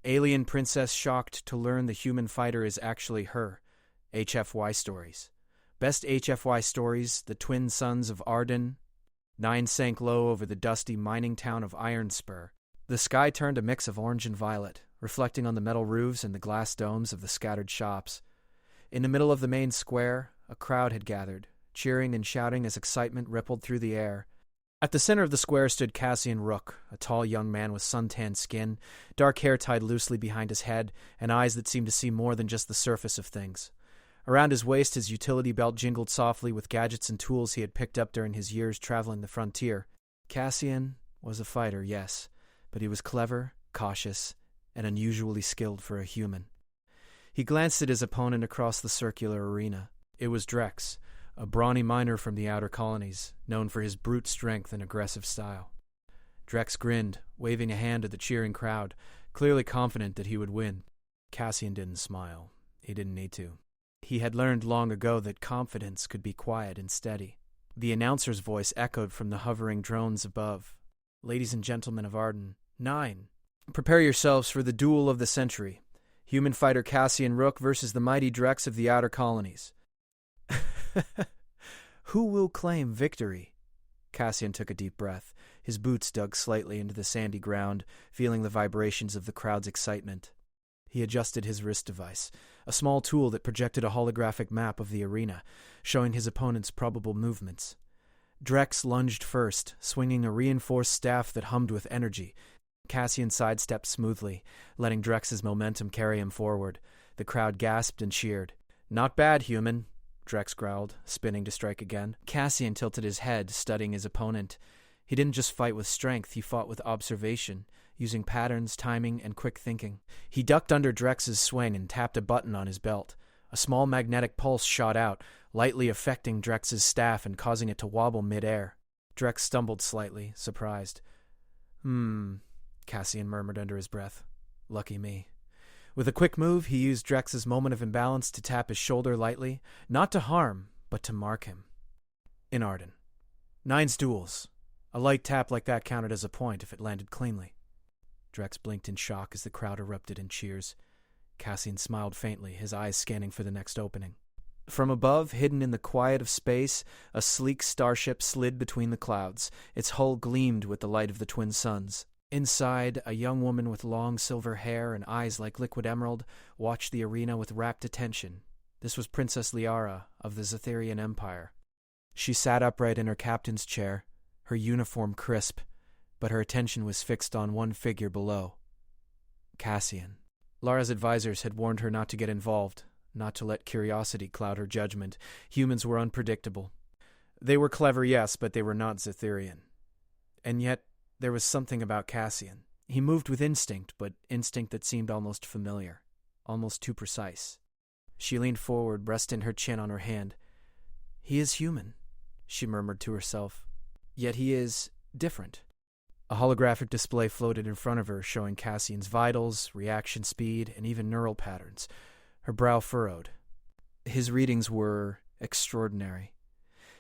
Alien princess shocked to learn the human fighter is actually her. HFY Stories. Best HFY Stories, the twin sons of Arden. 9 sank low over the dusty mining town of Ironspur. The sky turned a mix of orange and violet, reflecting on the metal roofs and the glass domes of the scattered shops. In the middle of the main square, a crowd had gathered, cheering and shouting as excitement rippled through the air. At the center of the square stood Cassian Rook, a tall young man with suntanned skin, dark hair tied loosely behind his head, and eyes that seemed to see more than just the surface of things. Around his waist, his utility belt jingled softly with gadgets and tools he had picked up during his years traveling the frontier. Cassian was a fighter, yes, but he was clever, cautious, and unusually skilled for a human. He glanced at his opponent across the circular arena. It was Drex, a brawny miner from the outer colonies, known for his brute strength and aggressive style. Drex grinned, waving a hand at the cheering crowd, clearly confident that he would win. Cassian didn't smile. He didn't need to. He had learned long ago that confidence could be quiet and steady. The announcer's voice echoed from the hovering drones above. "Ladies and gentlemen of Arden, 9. Prepare yourselves for the duel of the century. Human fighter Cassian Rook versus the mighty Drex of the outer colonies." Who will claim victory? Cassian took a deep breath. His boots dug slightly into the sandy ground, feeling the vibrations of the crowd's excitement. He adjusted his wrist device, a small tool that projected a holographic map of the arena, showing his opponent's probable movements. Drex lunged first, swinging a reinforced staff that hummed with energy. Cassian sidestepped smoothly, letting Drex's momentum carry him forward. The crowd gasped and cheered. "Not bad, human," Drex growled, spinning to strike again. Cassian tilted his head, studying his opponent. He didn't just fight with strength, he fought with observation, using patterns, timing, and quick thinking. He ducked under Drex's swing and tapped a button on his belt. A small magnetic pulse shot out, lightly affecting Drex's staff and causing it to wobble mid-air. Drex stumbled slightly, surprised. Cassian murmured under his breath. "Lucky me." With a quick move, he used Drex's moment of imbalance to tap his shoulder lightly, not to harm, but to mark him. In Arden. 9's duels. A light tap like that counted as a point if it landed cleanly. Drex blinked in shock as the crowd erupted in cheers. Cassian smiled faintly, his eyes scanning for the next opening. From above, hidden in the quiet of space, a sleek starship slid between the clouds. Its hull gleamed with the light of the twin suns. Inside, a young woman with long silver hair and eyes like liquid emerald watched the arena with rapt attention. This was Princess Liara of the Zetherian Empire. She sat upright in her captain's chair, her uniform crisp, but her attention was fixed on one figure below. Cassian. Lara's advisors had warned her not to get involved, not to let curiosity cloud her judgment. Humans were unpredictable. They were clever, yes, but they were not Zetherian. And yet, there was something about Cassian. He moved with instinct, but instinct that seemed almost familiar, almost too precise. She leaned forward, resting her chin on her hand. "He is human," she murmured to herself. "Yet he is different." A holographic display floated in front of her, showing Cassian's vitals, reaction speed, and even neural patterns. Her brow furrowed. His readings were extraordinary.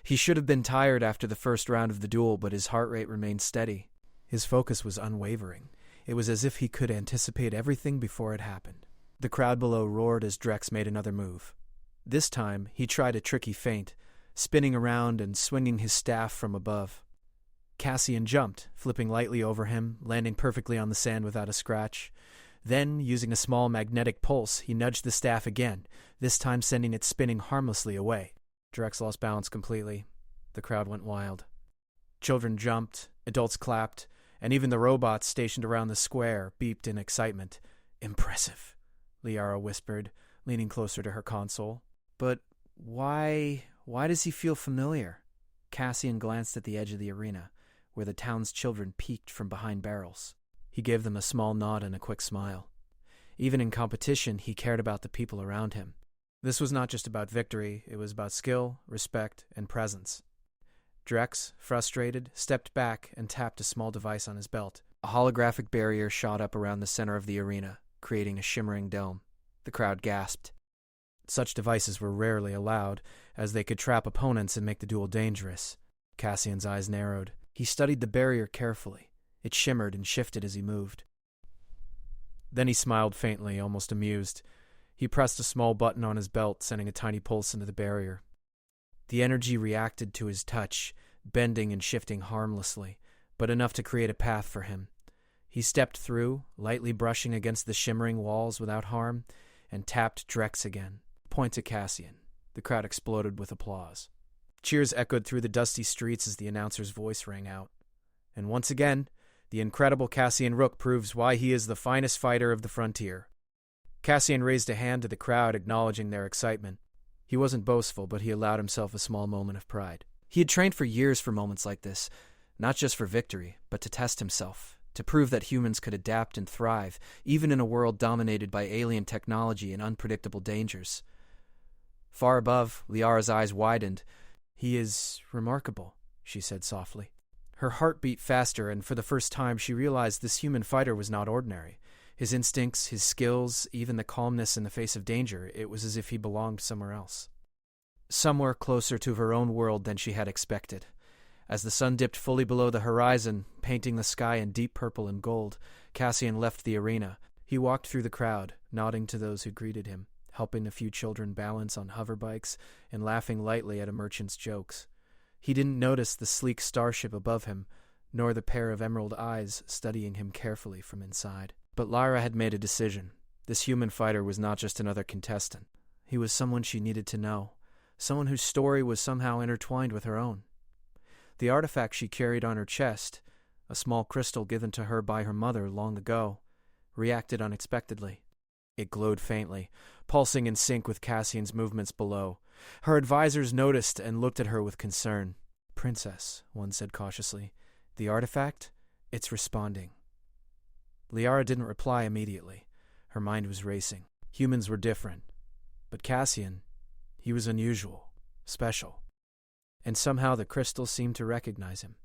He should have been tired after the first round of the duel, but his heart rate remained steady. His focus was unwavering. It was as if he could anticipate everything before it happened. The crowd below roared as Drex made another move. This time, he tried a tricky feint, spinning around and swinging his staff from above. Cassian jumped, flipping lightly over him, landing perfectly on the sand without a scratch. Then, using a small magnetic pulse, he nudged the staff again, this time sending it spinning harmlessly away. Drex lost balance completely. The crowd went wild. Children jumped, adults clapped, and even the robots stationed around the square beeped in excitement. "Impressive," Liara whispered, leaning closer to her console. "But why does he feel familiar?" Cassian glanced at the edge of the arena, where the town's children peeked from behind barrels. He gave them a small nod and a quick smile. Even in competition, he cared about the people around him. This was not just about victory, it was about skill, respect, and presence. Drex, frustrated, stepped back and tapped a small device on his belt. A holographic barrier shot up around the center of the arena, creating a shimmering dome. The crowd gasped. Such devices were rarely allowed, as they could trap opponents and make the duel dangerous. Cassian's eyes narrowed. He studied the barrier carefully. It shimmered and shifted as he moved. Then he smiled faintly, almost amused. He pressed a small button on his belt, sending a tiny pulse into the barrier. The energy reacted to his touch, bending and shifting harmlessly, but enough to create a path for him. He stepped through, lightly brushing against the shimmering walls without harm, and tapped Drex again. Point to Cassian. The crowd exploded with applause. Cheers echoed through the dusty streets as the announcer's voice rang out. And once again, the incredible Cassian Rook proves why he is the finest fighter of the frontier. Cassian raised a hand to the crowd, acknowledging their excitement. He wasn't boastful, but he allowed himself a small moment of pride. He had trained for years for moments like this, not just for victory, but to test himself, to prove that humans could adapt and thrive, even in a world dominated by alien technology and unpredictable dangers. Far above, Liara's eyes widened. "He is remarkable," she said softly. Her heart beat faster, and for the first time she realized this human fighter was not ordinary. His instincts, his skills, even the calmness in the face of danger, it was as if he belonged somewhere else. Somewhere closer to her own world than she had expected. As the sun dipped fully below the horizon, painting the sky in deep purple and gold, Cassian left the arena. He walked through the crowd, nodding to those who greeted him, helping a few children balance on hoverbikes and laughing lightly at a merchant's jokes. He didn't notice the sleek starship above him, nor the pair of emerald eyes studying him carefully from inside. But Lyra had made a decision. This human fighter was not just another contestant. He was someone she needed to know, someone whose story was somehow intertwined with her own. The artifact she carried on her chest, a small crystal given to her by her mother long ago, reacted unexpectedly. It glowed faintly, pulsing in sync with Cassian's movements below. Her advisors noticed and looked at her with concern. "Princess," one said cautiously, "the artifact? It's responding." Liara didn't reply immediately. Her mind was racing. Humans were different. But Cassian, he was unusual, special. And somehow the crystal seemed to recognize him.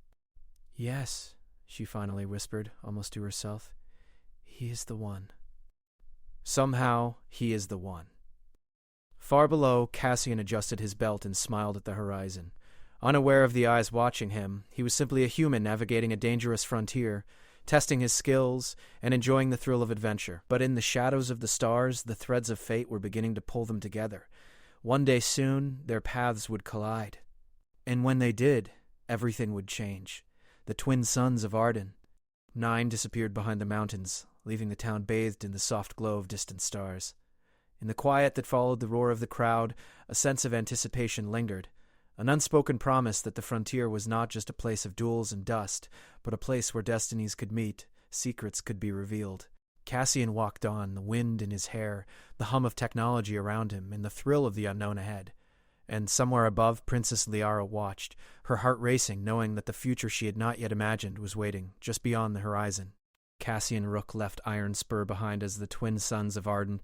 "Yes," she finally whispered, almost to herself. "He is the one." Somehow, he is the one. Far below, Cassian adjusted his belt and smiled at the horizon. Unaware of the eyes watching him, he was simply a human navigating a dangerous frontier, testing his skills and enjoying the thrill of adventure. But in the shadows of the stars, the threads of fate were beginning to pull them together. One day soon, their paths would collide. And when they did, everything would change. The twin sons of Arden. 9 disappeared behind the mountains, leaving the town bathed in the soft glow of distant stars. In the quiet that followed the roar of the crowd, a sense of anticipation lingered, an unspoken promise that the frontier was not just a place of duels and dust, but a place where destinies could meet, secrets could be revealed. Cassian walked on, the wind in his hair, the hum of technology around him, and the thrill of the unknown ahead. And somewhere above, Princess Liara watched, her heart racing, knowing that the future she had not yet imagined was waiting, just beyond the horizon. Cassian Rook left Iron Spur behind as the twin sons of Arden,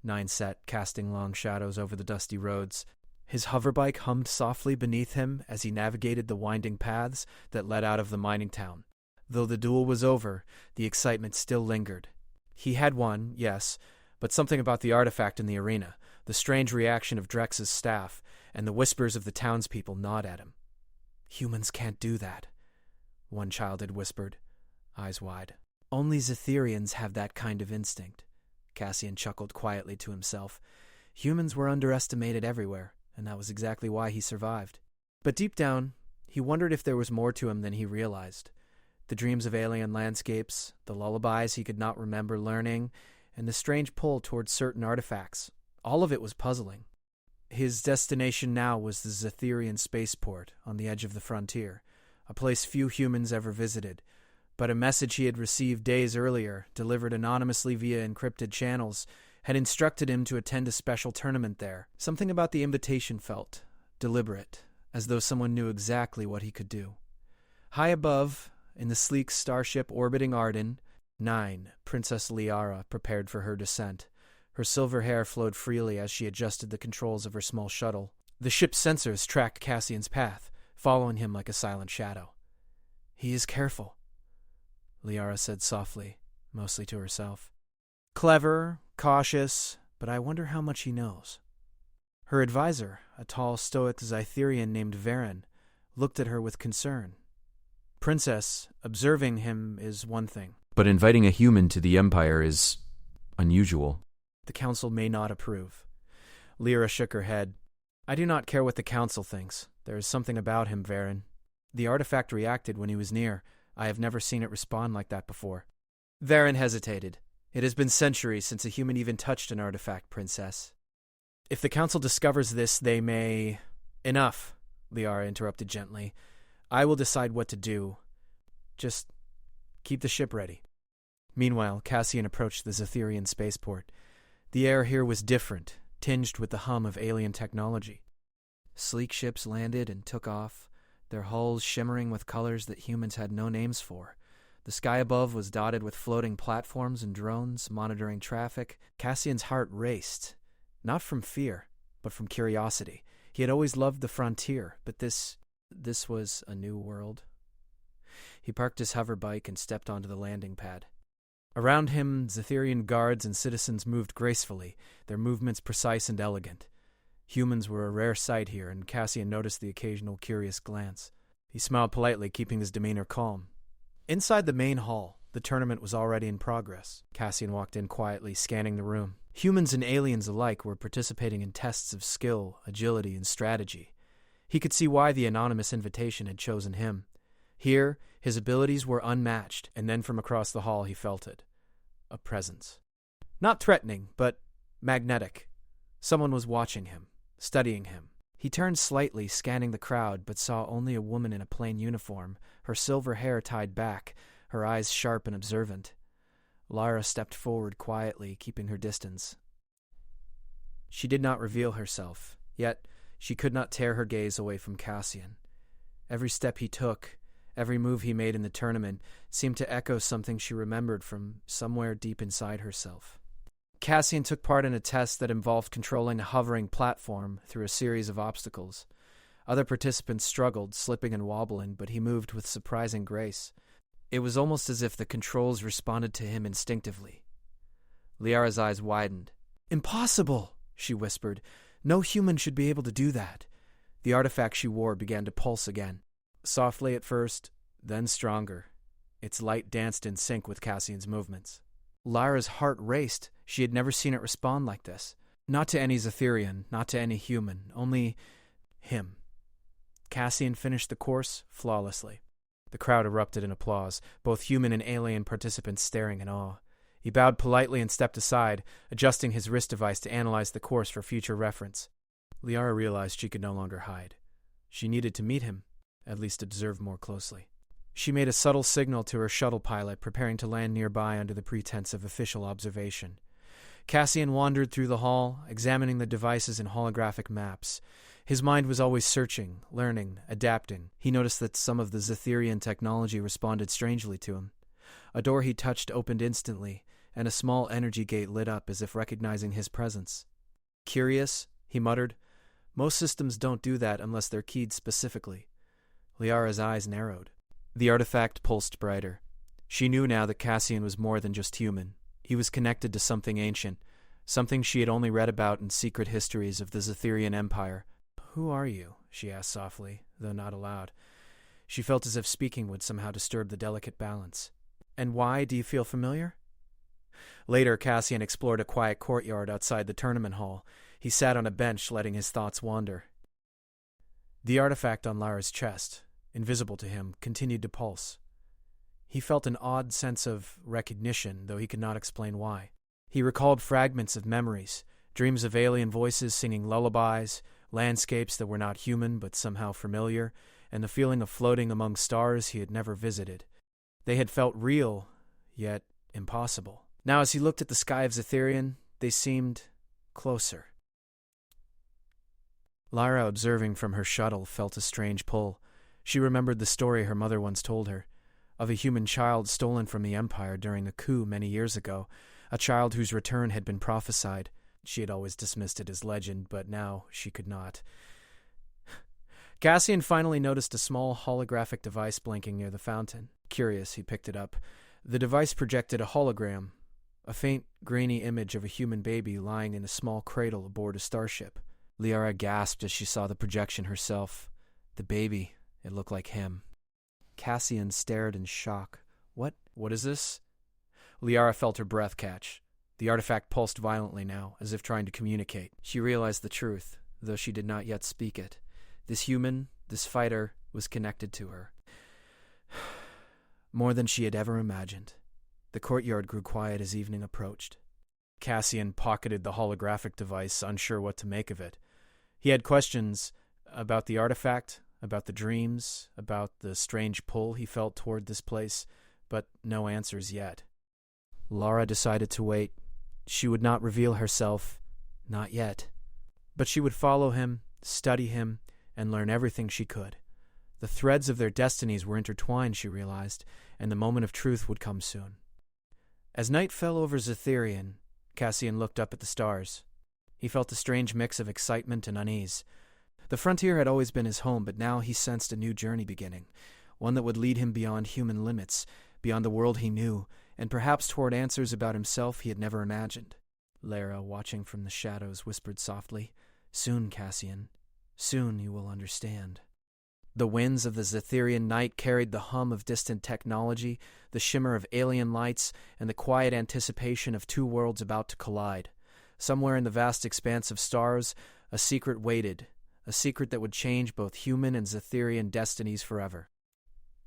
9 sat, casting long shadows over the dusty roads. His hoverbike hummed softly beneath him as he navigated the winding paths that led out of the mining town. Though the duel was over, the excitement still lingered. He had won, yes, but something about the artifact in the arena, the strange reaction of Drex's staff, and the whispers of the townspeople gnawed at him. "Humans can't do that," one child had whispered, eyes wide. "Only Zetherians have that kind of instinct." Cassian chuckled quietly to himself. Humans were underestimated everywhere, and that was exactly why he survived. But deep down, he wondered if there was more to him than he realized. The dreams of alien landscapes, the lullabies he could not remember learning, and the strange pull towards certain artifacts. All of it was puzzling. His destination now was the Zetherian spaceport on the edge of the frontier, a place few humans ever visited. But a message he had received days earlier, delivered anonymously via encrypted channels, had instructed him to attend a special tournament there. Something about the invitation felt deliberate, as though someone knew exactly what he could do. High above, in the sleek starship orbiting Arden, 9, Princess Liara prepared for her descent. Her silver hair flowed freely as she adjusted the controls of her small shuttle. The ship's sensors tracked Cassian's path, following him like a silent shadow. "He is careful," Liara said softly, mostly to herself. "Clever, cautious, but I wonder how much he knows." Her advisor, a tall, stoic Zytherian named Varen, looked at her with concern. "Princess, observing him is one thing, but inviting a human to the Empire is Unusual. The council may not approve. Lyra shook her head. I do not care what the council thinks. There is something about him, Varen. The artifact reacted when he was near. I have never seen it respond like that before. Varen hesitated. It has been centuries since a human even touched an artifact, Princess. If the council discovers this, they may... Enough, Liara interrupted gently. I will decide what to do. Just keep the ship ready. Meanwhile, Cassian approached the Zetherian spaceport. The air here was different, tinged with the hum of alien technology. Sleek ships landed and took off, their hulls shimmering with colors that humans had no names for. The sky above was dotted with floating platforms and drones monitoring traffic. Cassian's heart raced, not from fear, but from curiosity. He had always loved the frontier, but this was a new world. He parked his hover bike and stepped onto the landing pad. Around him, Zetherian guards and citizens moved gracefully, their movements precise and elegant. Humans were a rare sight here, and Cassian noticed the occasional curious glance. He smiled politely, keeping his demeanor calm. Inside the main hall, the tournament was already in progress. Cassian walked in quietly, scanning the room. Humans and aliens alike were participating in tests of skill, agility, and strategy. He could see why the anonymous invitation had chosen him. Here, his abilities were unmatched, and then from across the hall he felt it. A presence. Not threatening, but magnetic. Someone was watching him, studying him. He turned slightly, scanning the crowd, but saw only a woman in a plain uniform, her silver hair tied back, her eyes sharp and observant. Lara stepped forward quietly, keeping her distance. She did not reveal herself, yet she could not tear her gaze away from Cassian. Every step he took, every move he made in the tournament, seemed to echo something she remembered from somewhere deep inside herself. Cassian took part in a test that involved controlling a hovering platform through a series of obstacles. Other participants struggled, slipping and wobbling, but he moved with surprising grace. It was almost as if the controls responded to him instinctively. Liara's eyes widened. "Impossible!" she whispered. "No human should be able to do that." The artifact she wore began to pulse again. Softly at first, then stronger. Its light danced in sync with Cassian's movements. Lyra's heart raced. She had never seen it respond like this. Not to any Zetherian, not to any human, only him. Cassian finished the course flawlessly. The crowd erupted in applause, both human and alien participants staring in awe. He bowed politely and stepped aside, adjusting his wrist device to analyze the course for future reference. Liara realized she could no longer hide. She needed to meet him, at least observe more closely. She made a subtle signal to her shuttle pilot, preparing to land nearby under the pretense of official observation. Cassian wandered through the hall, examining the devices and holographic maps. His mind was always searching, learning, adapting. He noticed that some of the Zetherian technology responded strangely to him. A door he touched opened instantly, and a small energy gate lit up as if recognizing his presence. "Curious," he muttered. "Most systems don't do that unless they're keyed specifically." Liara's eyes narrowed. The artifact pulsed brighter. She knew now that Cassian was more than just human. He was connected to something ancient, something she had only read about in secret histories of the Zetherian Empire. "Who are you?" she asked softly, though not aloud. She felt as if speaking would somehow disturb the delicate balance. "And why do you feel familiar?" Later, Cassian explored a quiet courtyard outside the tournament hall. He sat on a bench, letting his thoughts wander. The artifact on Lara's chest, invisible to him, continued to pulse. He felt an odd sense of recognition, though he could not explain why. He recalled fragments of memories, dreams of alien voices singing lullabies, landscapes that were not human but somehow familiar, and the feeling of floating among stars he had never visited. They had felt real, yet impossible. Now as he looked at the sky of Zetherian, they seemed closer. Lara, observing from her shuttle, felt a strange pull. She remembered the story her mother once told her, of a human child stolen from the Empire during a coup many years ago, a child whose return had been prophesied. She had always dismissed it as legend, but now she could not. Cassian finally noticed a small holographic device blinking near the fountain. Curious, he picked it up. The device projected a hologram, a faint, grainy image of a human baby lying in a small cradle aboard a starship. Liara gasped as she saw the projection herself. The baby, it looked like him. Cassian stared in shock. What is this?" Liara felt her breath catch. The artifact pulsed violently now, as if trying to communicate. She realized the truth, though she did not yet speak it. This human, this fighter, was connected to her. More than she had ever imagined. The courtyard grew quiet as evening approached. Cassian pocketed the holographic device, unsure what to make of it. He had questions about the artifact, about the dreams, about the strange pull he felt toward this place, but no answers yet. Lara decided to wait. She would not reveal herself, not yet. But she would follow him, study him, and learn everything she could. The threads of their destinies were intertwined, she realized, and the moment of truth would come soon. As night fell over Zetherian, Cassian looked up at the stars. He felt a strange mix of excitement and unease. The frontier had always been his home, but now he sensed a new journey beginning, one that would lead him beyond human limits, beyond the world he knew, and perhaps toward answers about himself he had never imagined. Lara, watching from the shadows, whispered softly, "Soon, Cassian, soon you will understand." The winds of the Zetherian night carried the hum of distant technology, the shimmer of alien lights, and the quiet anticipation of two worlds about to collide. Somewhere in the vast expanse of stars, a secret waited, a secret that would change both human and Zetherian destinies forever.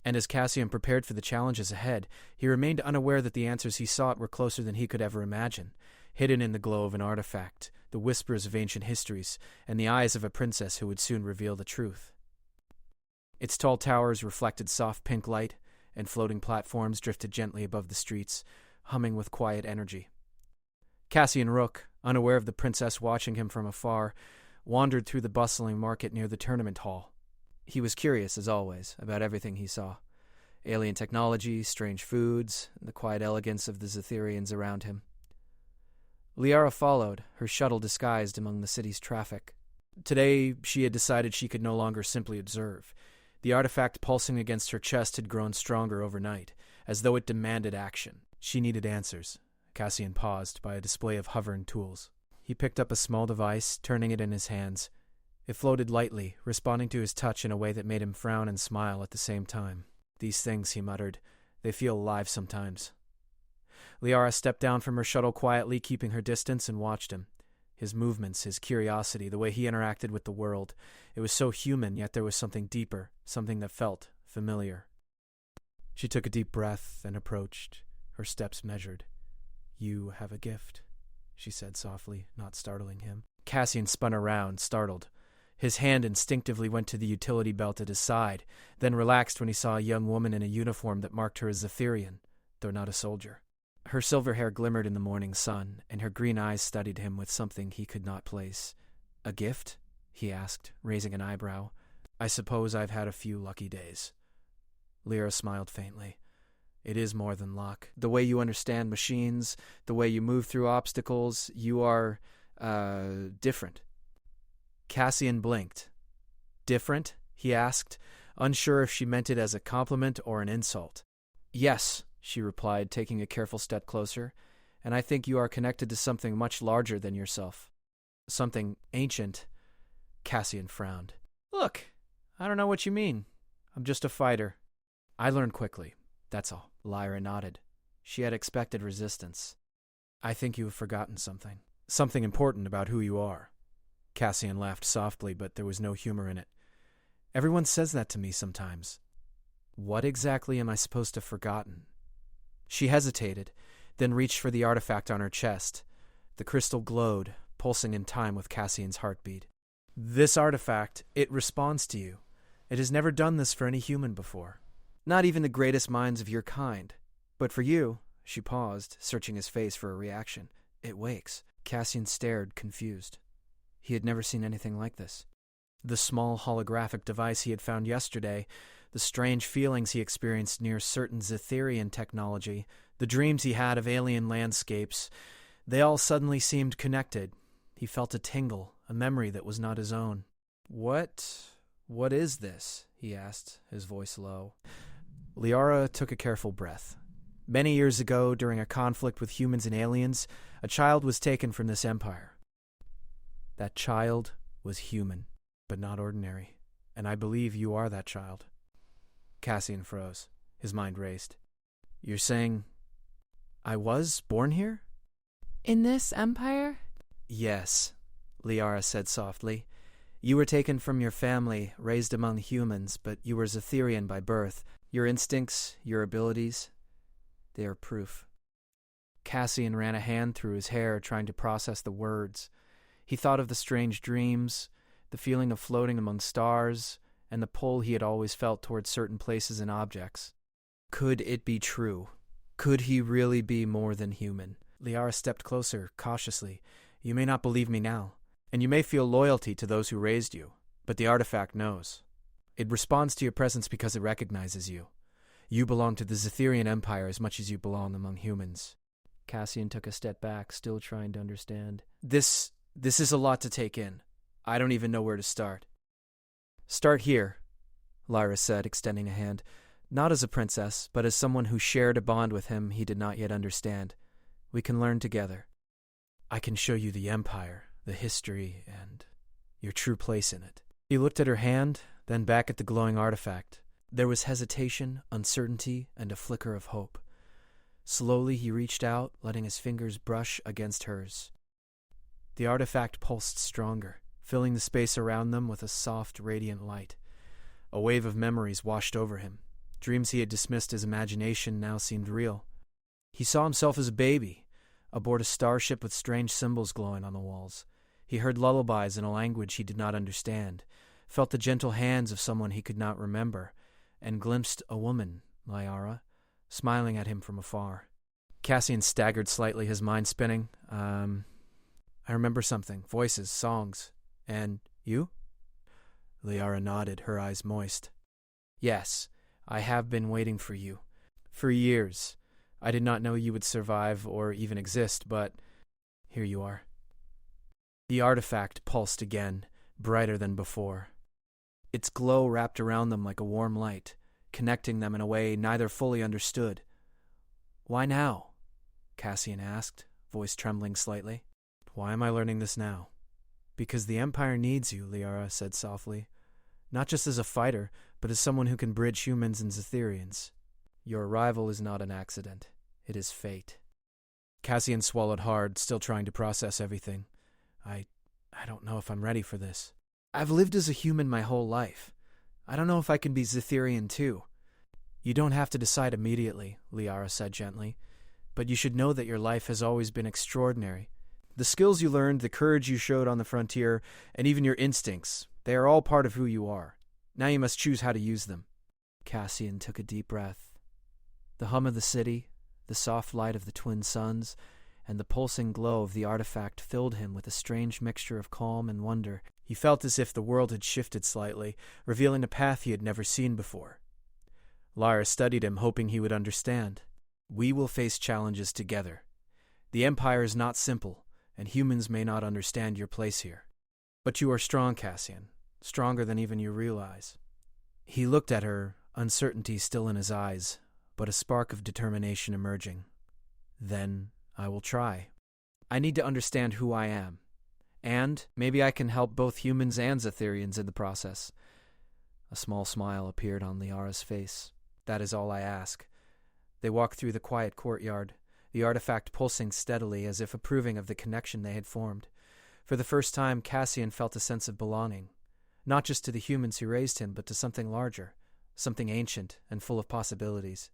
And as Cassian prepared for the challenges ahead, he remained unaware that the answers he sought were closer than he could ever imagine, hidden in the glow of an artifact, the whispers of ancient histories, and the eyes of a princess who would soon reveal the truth. Its tall towers reflected soft pink light, and floating platforms drifted gently above the streets, humming with quiet energy. Cassian Rook, unaware of the princess watching him from afar, wandered through the bustling market near the tournament hall. He was curious, as always, about everything he saw. Alien technology, strange foods, and the quiet elegance of the Zetherians around him. Liara followed, her shuttle disguised among the city's traffic. Today, she had decided she could no longer simply observe. The artifact pulsing against her chest had grown stronger overnight, as though it demanded action. She needed answers. Cassian paused by a display of hovering tools. He picked up a small device, turning it in his hands. It floated lightly, responding to his touch in a way that made him frown and smile at the same time. "These things," he muttered, "they feel alive sometimes." Liara stepped down from her shuttle quietly, keeping her distance, and watched him. His movements, his curiosity, the way he interacted with the world. It was so human, yet there was something deeper, something that felt familiar. She took a deep breath and approached, her steps measured. "You have a gift," she said softly, not startling him. Cassian spun around, startled. His hand instinctively went to the utility belt at his side, then relaxed when he saw a young woman in a uniform that marked her as Zetherian, though not a soldier. Her silver hair glimmered in the morning sun, and her green eyes studied him with something he could not place. "A gift?" he asked, raising an eyebrow. "I suppose I've had a few lucky days." Lyra smiled faintly. "It is more than luck. The way you understand machines, the way you move through obstacles, you are, different." Cassian blinked. "Different?" he asked, unsure if she meant it as a compliment or an insult. "Yes," she replied, taking a careful step closer, "and I think you are connected to something much larger than yourself. Something ancient." Cassian frowned. "Look, I don't know what you mean. I'm just a fighter. I learn quickly, that's all." Lyra nodded. She had expected resistance. "I think you have forgotten something. Something important about who you are." Cassian laughed softly, but there was no humor in it. "Everyone says that to me sometimes. What exactly am I supposed to have forgotten?" She hesitated, then reached for the artifact on her chest. The crystal glowed, pulsing in time with Cassian's heartbeat. "This artifact, it responds to you. It has never done this for any human before. Not even the greatest minds of your kind. But for you," she paused, searching his face for a reaction, "it wakes." Cassian stared, confused. He had never seen anything like this. The small holographic device he had found yesterday, the strange feelings he experienced near certain Zetherian technology, the dreams he had of alien landscapes, they all suddenly seemed connected. He felt a tingle, a memory that was not his own. What is this?" he asked, his voice low. Liara took a careful breath. Many years ago, during a conflict with humans and aliens, a child was taken from this empire. That child was human, but not ordinary, and I believe you are that child. Cassian froze. His mind raced. "You're saying I was born here?" In this empire? Yes, Liara said softly. You were taken from your family, raised among humans, but you were Zetherian by birth. Your instincts, your abilities, they are proof. Cassian ran a hand through his hair, trying to process the words. He thought of the strange dreams, the feeling of floating among stars, and the pull he had always felt towards certain places and objects. Could it be true? Could he really be more than human? Liara stepped closer, cautiously. You may not believe me now, and you may feel loyalty to those who raised you, but the artifact knows. It responds to your presence because it recognizes you. You belong to the Zetherian Empire as much as you belong among humans. Cassian took a step back, still trying to understand. This is a lot to take in. I don't even know where to start. Start here, Lyra said, extending a hand. Not as a princess, but as someone who shared a bond with him he did not yet understand. We can learn together. I can show you the Empire, the history, and your true place in it. He looked at her hand, then back at the glowing artifact. There was hesitation, uncertainty, and a flicker of hope. Slowly he reached out, letting his fingers brush against hers. The artifact pulsed stronger, filling the space around them with a soft, radiant light. A wave of memories washed over him. Dreams he had dismissed as imagination now seemed real. He saw himself as a baby, aboard a starship with strange symbols glowing on the walls. He heard lullabies in a language he did not understand, felt the gentle hands of someone he could not remember, and glimpsed a woman, Liara, smiling at him from afar. Cassian staggered slightly, his mind spinning. I remember something. Voices, songs. And you? Liara nodded, her eyes moist. Yes, I have been waiting for you. For years. I did not know you would survive or even exist, but here you are. The artifact pulsed again, brighter than before. Its glow wrapped around them like a warm light, connecting them in a way neither fully understood. Why now? Cassian asked, voice trembling slightly. Why am I learning this now? Because the Empire needs you, Liara said softly. Not just as a fighter, but as someone who can bridge humans and Zetherians. Your arrival is not an accident. It is fate. Cassian swallowed hard, still trying to process everything. I don't know if I'm ready for this. I've lived as a human my whole life. I don't know if I can be Zetherian too. You don't have to decide immediately, Liara said gently, but you should know that your life has always been extraordinary. The skills you learned, the courage you showed on the frontier, and even your instincts, they are all part of who you are. Now you must choose how to use them. Cassian took a deep breath. The hum of the city, the soft light of the twin suns, and the pulsing glow of the artifact filled him with a strange mixture of calm and wonder. He felt as if the world had shifted slightly, revealing a path he had never seen before. Lyra studied him, hoping he would understand. We will face challenges together. The Empire is not simple, and humans may not understand your place here. But you are strong, Cassian, stronger than even you realize. He looked at her, uncertainty still in his eyes, but a spark of determination emerging. Then I will try. I need to understand who I am. And maybe I can help both humans and Zetherians in the process. A small smile appeared on Liara's face. That is all I ask. They walked through the quiet courtyard, the artifact pulsing steadily as if approving of the connection they had formed. For the first time, Cassian felt a sense of belonging, not just to the humans who raised him, but to something larger, something ancient and full of possibilities.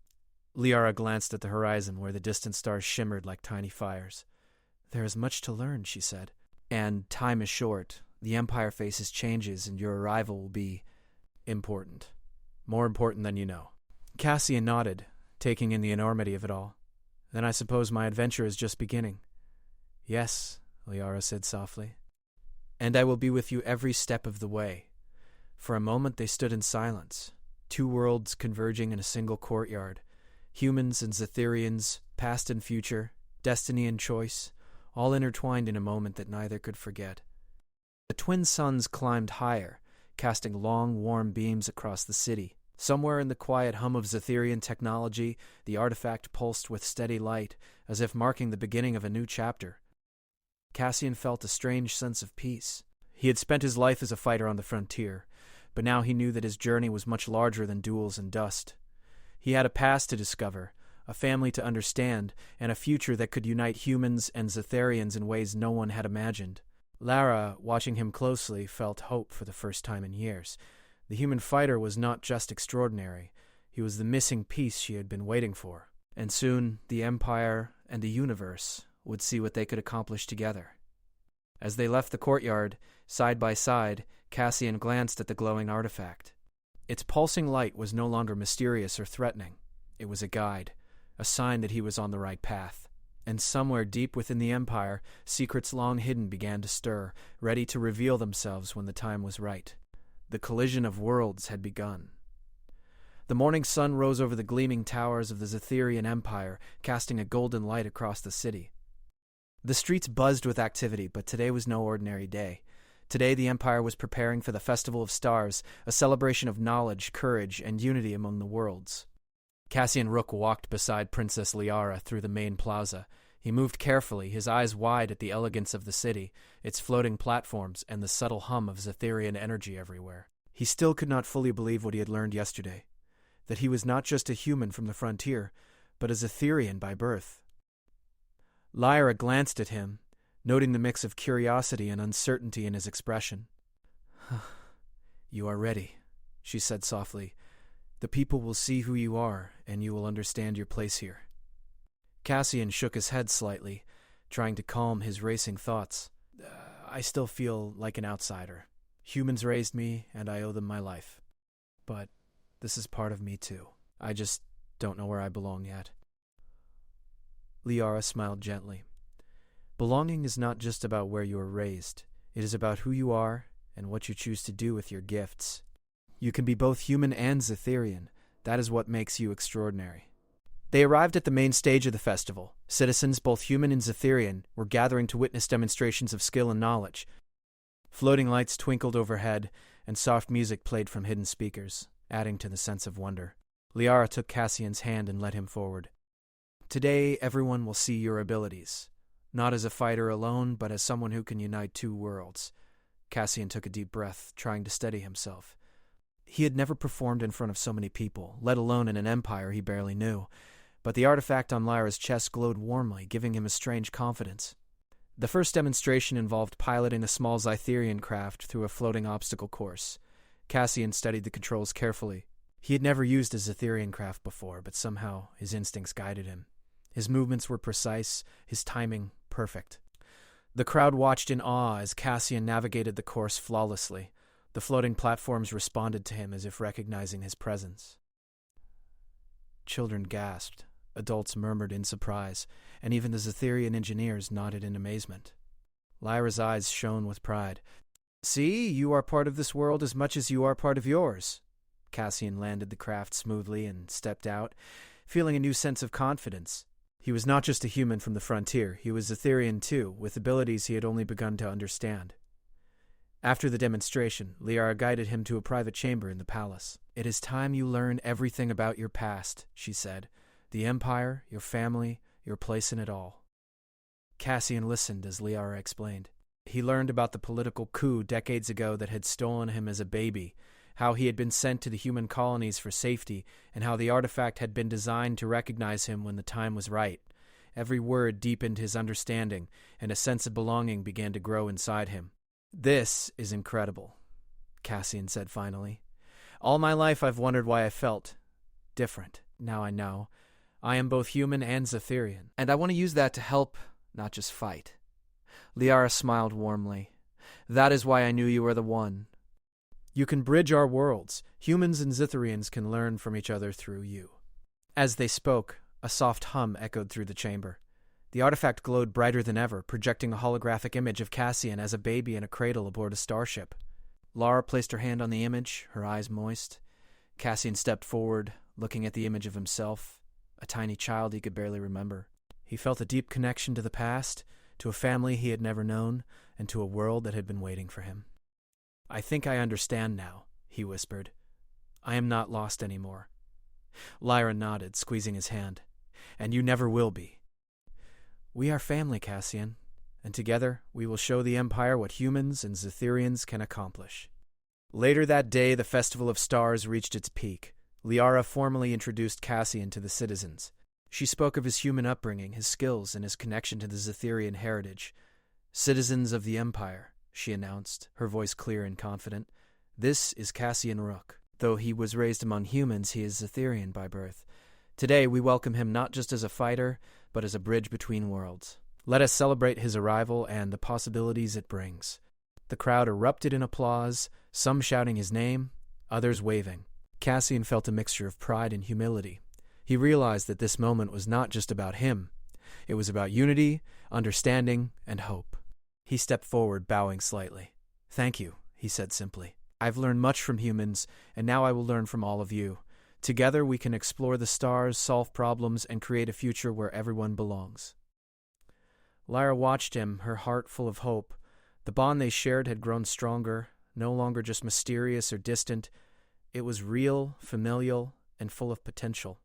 Liara glanced at the horizon where the distant stars shimmered like tiny fires. There is much to learn, she said. And time is short. The Empire faces changes, and your arrival will be important. More important than you know. Cassian nodded, taking in the enormity of it all. Then I suppose my adventure is just beginning. Yes, Liara said softly. And I will be with you every step of the way. For a moment they stood in silence, two worlds converging in a single courtyard. Humans and Zetherians, past and future, destiny and choice, all intertwined in a moment that neither could forget. The twin suns climbed higher, casting long, warm beams across the city. Somewhere in the quiet hum of Zetherian technology, the artifact pulsed with steady light, as if marking the beginning of a new chapter. Cassian felt a strange sense of peace. He had spent his life as a fighter on the frontier, but now he knew that his journey was much larger than duels and dust. He had a past to discover, a family to understand, and a future that could unite humans and Zetharians in ways no one had imagined. Lara, watching him closely, felt hope for the first time in years. The human fighter was not just extraordinary. He was the missing piece she had been waiting for. And soon, the Empire and the universe would see what they could accomplish together. As they left the courtyard, side by side, Cassian glanced at the glowing artifact. Its pulsing light was no longer mysterious or threatening. It was a guide, a sign that he was on the right path. And somewhere deep within the Empire, secrets long hidden began to stir, ready to reveal themselves when the time was right. The collision of worlds had begun. The morning sun rose over the gleaming towers of the Zetharian Empire, casting a golden light across the city. The streets buzzed with activity, but today was no ordinary day. Today the Empire was preparing for the Festival of Stars, a celebration of knowledge, courage, and unity among the worlds. Cassian Rook walked beside Princess Liara through the main plaza. He moved carefully, his eyes wide at the elegance of the city, its floating platforms, and the subtle hum of Zetharian energy everywhere. He still could not fully believe what he had learned yesterday, that he was not just a human from the frontier, but a Zetharian by birth. Lyra glanced at him, noting the mix of curiosity and uncertainty in his expression. "You are ready," she said softly. "The people will see who you are, and you will understand your place here." Cassian shook his head slightly, trying to calm his racing thoughts. "I still feel like an outsider. Humans raised me, and I owe them my life. But this is part of me, too. I just don't know where I belong yet." Liara smiled gently. "Belonging is not just about where you were raised. It is about who you are and what you choose to do with your gifts. You can be both human and Zetharian. That is what makes you extraordinary." They arrived at the main stage of the festival. Citizens, both human and Zetharian, were gathering to witness demonstrations of skill and knowledge. Floating lights twinkled overhead, and soft music played from hidden speakers, adding to the sense of wonder. Liara took Cassian's hand and led him forward. "Today, everyone will see your abilities. Not as a fighter alone, but as someone who can unite two worlds." Cassian took a deep breath, trying to steady himself. He had never performed in front of so many people, let alone in an empire he barely knew. But the artifact on Lyra's chest glowed warmly, giving him a strange confidence. The first demonstration involved piloting a small Zetharian craft through a floating obstacle course. Cassian studied the controls carefully. He had never used a Zetharian craft before, but somehow his instincts guided him. His movements were precise, his timing perfect. The crowd watched in awe as Cassian navigated the course flawlessly. The floating platforms responded to him as if recognizing his presence. Children gasped, adults murmured in surprise, and even the Zetharian engineers nodded in amazement. Lyra's eyes shone with pride. "See, you are part of this world as much as you are part of yours." Cassian landed the craft smoothly and stepped out, feeling a new sense of confidence. He was not just a human from the frontier, he was Zetharian too, with abilities he had only begun to understand. After the demonstration, Liara guided him to a private chamber in the palace. "It is time you learn everything about your past," she said. "The Empire, your family, your place in it all." Cassian listened as Liara explained. He learned about the political coup decades ago that had stolen him as a baby, how he had been sent to the human colonies for safety, and how the artifact had been designed to recognize him when the time was right. Every word deepened his understanding, and a sense of belonging began to grow inside him. "This is incredible," Cassian said finally. "All my life I've wondered why I felt different. Now I know. I am both human and Zetharian, and I want to use that to help, not just fight." Liara smiled warmly. "That is why I knew you were the one. You can bridge our worlds. Humans and Zetharians can learn from each other through you." As they spoke, a soft hum echoed through the chamber. The artifact glowed brighter than ever, projecting a holographic image of Cassian as a baby in a cradle aboard a starship. Lara placed her hand on the image, her eyes moist. Cassian stepped forward, looking at the image of himself, a tiny child he could barely remember. He felt a deep connection to the past, to a family he had never known, and to a world that had been waiting for him. "I think I understand now," he whispered. "I am not lost anymore." Lyra nodded, squeezing his hand. "And you never will be." "We are family, Cassian, and together we will show the Empire what humans and Zetharians can accomplish." Later that day, the Festival of Stars reached its peak. Liara formally introduced Cassian to the citizens. She spoke of his human upbringing, his skills, and his connection to the Zetherian heritage. "Citizens of the Empire," she announced, her voice clear and confident. "This is Cassian Rook. Though he was raised among humans, he is Zetherian by birth. Today we welcome him not just as a fighter, but as a bridge between worlds. Let us celebrate his arrival and the possibilities it brings." The crowd erupted in applause, some shouting his name, others waving. Cassian felt a mixture of pride and humility. He realized that this moment was not just about him. It was about unity, understanding, and hope. He stepped forward, bowing slightly. "Thank you," he said simply. "I've learned much from humans, and now I will learn from all of you. Together we can explore the stars, solve problems, and create a future where everyone belongs." Lyra watched him, her heart full of hope. The bond they shared had grown stronger, no longer just mysterious or distant. It was real, familial, and full of potential.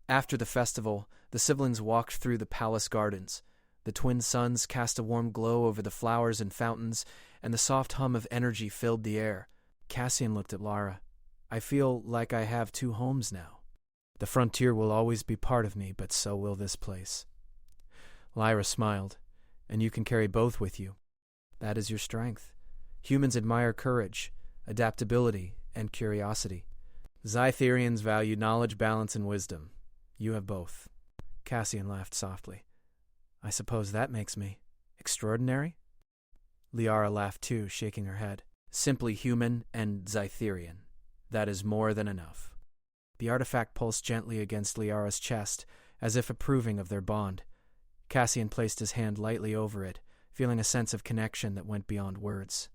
After the festival, the siblings walked through the palace gardens. The twin suns cast a warm glow over the flowers and fountains, and the soft hum of energy filled the air. Cassian looked at Lyra. "I feel like I have two homes now. The frontier will always be part of me, but so will this place." Lyra smiled. "And you can carry both with you. That is your strength. Humans admire courage, adaptability, and curiosity. Zytherians value knowledge, balance, and wisdom. You have both." Cassian laughed softly. "I suppose that makes me extraordinary?" Liara laughed too, shaking her head. "Simply human and Zytherian. That is more than enough." The artifact pulsed gently against Liara's chest, as if approving of their bond. Cassian placed his hand lightly over it, feeling a sense of connection that went beyond words.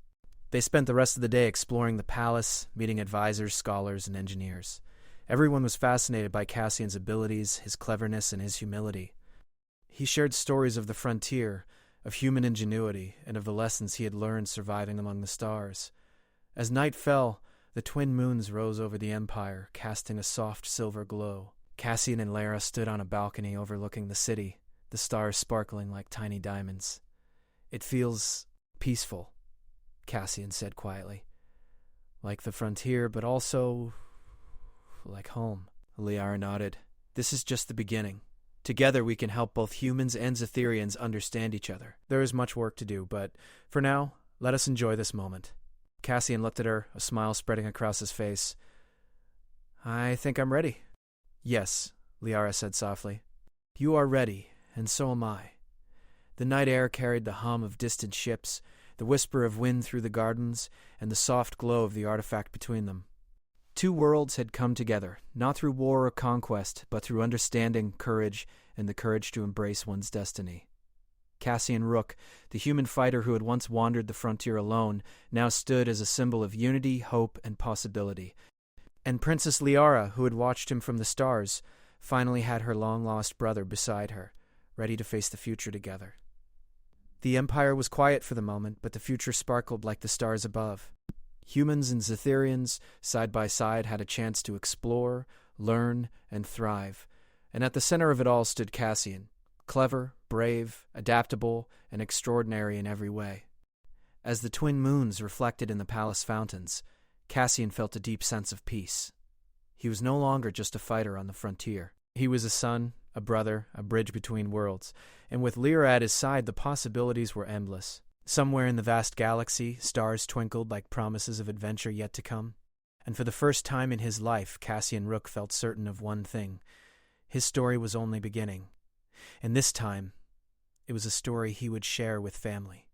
They spent the rest of the day exploring the palace, meeting advisors, scholars, and engineers. Everyone was fascinated by Cassian's abilities, his cleverness, and his humility. He shared stories of the frontier, of human ingenuity, and of the lessons he had learned surviving among the stars. As night fell, the twin moons rose over the Empire, casting a soft silver glow. Cassian and Lyra stood on a balcony overlooking the city, the stars sparkling like tiny diamonds. "It feels peaceful," Cassian said quietly. "Like the frontier, but also like home." Liara nodded. "This is just the beginning. Together we can help both humans and Zetherians understand each other. There is much work to do, but for now, let us enjoy this moment." Cassian looked at her, a smile spreading across his face. "I think I'm ready." "Yes," Liara said softly. "You are ready, and so am I." The night air carried the hum of distant ships, the whisper of wind through the gardens, and the soft glow of the artifact between them. Two worlds had come together, not through war or conquest, but through understanding, courage, and the courage to embrace one's destiny. Cassian Rook, the human fighter who had once wandered the frontier alone, now stood as a symbol of unity, hope, and possibility. And Princess Liara, who had watched him from the stars, finally had her long-lost brother beside her, ready to face the future together. The Empire was quiet for the moment, but the future sparkled like the stars above. Humans and Zetherians, side by side, had a chance to explore, learn, and thrive. And at the center of it all stood Cassian, clever, brave, adaptable, and extraordinary in every way. As the twin moons reflected in the palace fountains, Cassian felt a deep sense of peace. He was no longer just a fighter on the frontier. He was a son, a brother, a bridge between worlds, and with Lyra at his side, the possibilities were endless. Somewhere in the vast galaxy, stars twinkled like promises of adventure yet to come. And for the first time in his life, Cassian Rook felt certain of one thing. His story was only beginning. And this time, it was a story he would share with family.